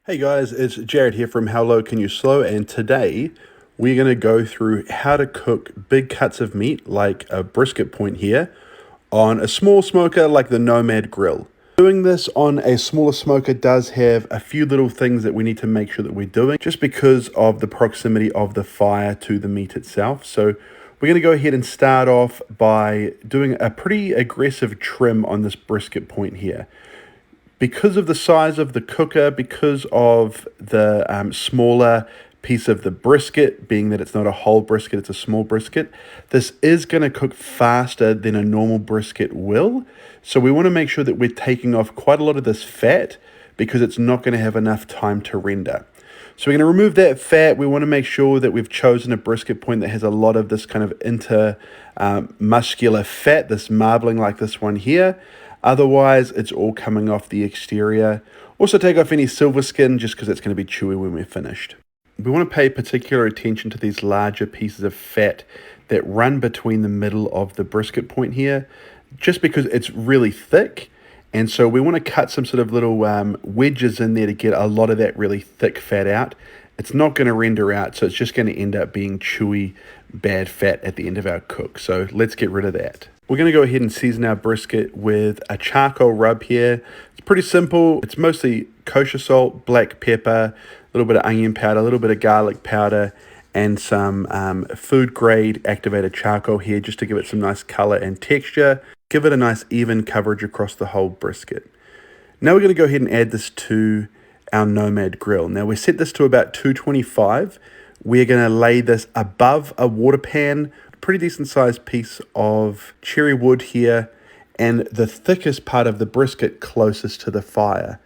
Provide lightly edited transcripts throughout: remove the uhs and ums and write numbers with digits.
Hey guys, it's Jared here from How Low Can You Slow, and today we're going to go through how to cook big cuts of meat like a brisket point here on a small smoker like the Nomad grill. Doing this on a smaller smoker does have a few little things that we need to make sure that we're doing just because of the proximity of the fire to the meat itself. So we're going to go ahead and start off by doing a pretty aggressive trim on this brisket point here. Because of the size of the cooker, because of the smaller piece of the brisket, being that it's not a whole brisket, it's a small brisket, this is going to cook faster than a normal brisket will. So we want to make sure that we're taking off quite a lot of this fat because it's not going to have enough time to render. So we're going to remove that fat. We want to make sure that we've chosen a brisket point that has a lot of this kind of muscular fat, this marbling like this one here. Otherwise, it's all coming off the exterior. Also take off any silver skin just because it's going to be chewy when we're finished. We want to pay particular attention to these larger pieces of fat that run between the middle of the brisket point here, just because it's really thick. And so we want to cut some sort of little wedges in there to get a lot of that really thick fat out. It's not going to render out, so it's just going to end up being chewy, bad fat at the end of our cook. So let's get rid of that. We're going to go ahead and season our brisket with a charcoal rub here. It's pretty simple. It's mostly kosher salt, black pepper, a little bit of onion powder, a little bit of garlic powder, and some food grade activated charcoal here just to give it some nice color and texture. Give it a nice even coverage across the whole brisket. Now we're going to go ahead and add this to our Nomad grill. Now we set this to about 225. We're going to lay this above a water pan, pretty decent sized piece of cherry wood here, and the thickest part of the brisket closest to the fire.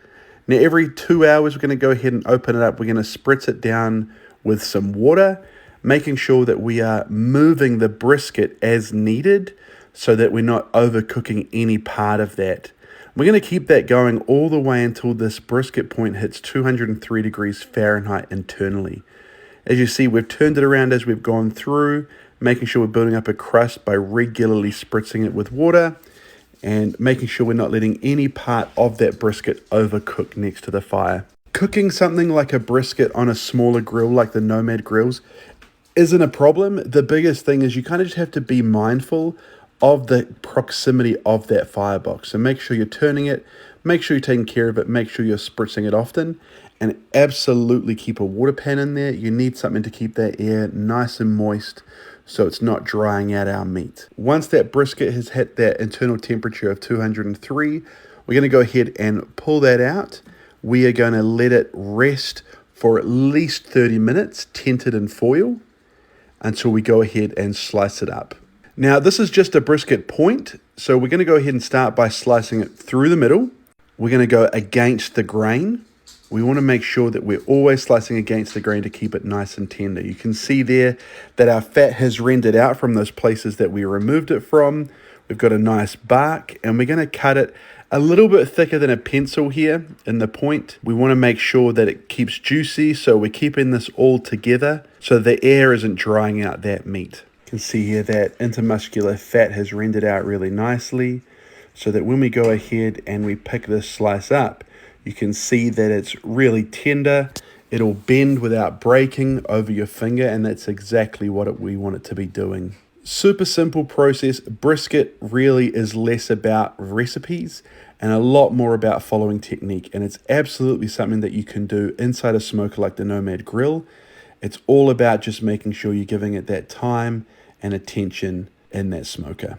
Now every 2 hours we're going to go ahead and open it up. We're going to spritz it down with some water, making sure that we are moving the brisket as needed so that we're not overcooking any part of that. We're going to keep that going all the way until this brisket point hits 203 degrees Fahrenheit internally. As you see, we've turned it around as we've gone through, making sure we're building up a crust by regularly spritzing it with water and making sure we're not letting any part of that brisket overcook next to the fire. Cooking something like a brisket on a smaller grill like the Nomad grills isn't a problem. The biggest thing is you kind of just have to be mindful of the proximity of that firebox. So make sure you're turning it, make sure you're taking care of it, make sure you're spritzing it often, and absolutely keep a water pan in there. You need something to keep that air nice and moist so it's not drying out our meat. Once that brisket has hit that internal temperature of 203, we're going to go ahead and pull that out. We are going to let it rest for at least 30 minutes, tented in foil, until we go ahead and slice it up. Now, this is just a brisket point, so we're going to go ahead and start by slicing it through the middle. We're going to go against the grain. We want to make sure that we're always slicing against the grain to keep it nice and tender. You can see there that our fat has rendered out from those places that we removed it from. We've got a nice bark, and we're going to cut it a little bit thicker than a pencil here in the point. We want to make sure that it keeps juicy, so we're keeping this all together so the air isn't drying out that meat. You can see here that intermuscular fat has rendered out really nicely so that when we go ahead and we pick this slice up, you can see that it's really tender. It'll bend without breaking over your finger, and that's exactly what we want it to be doing. Super simple process. Brisket really is less about recipes and a lot more about following technique, and it's absolutely something that you can do inside a smoker like the Nomad grill. It's all about just making sure you're giving it that time and attention in that smoker.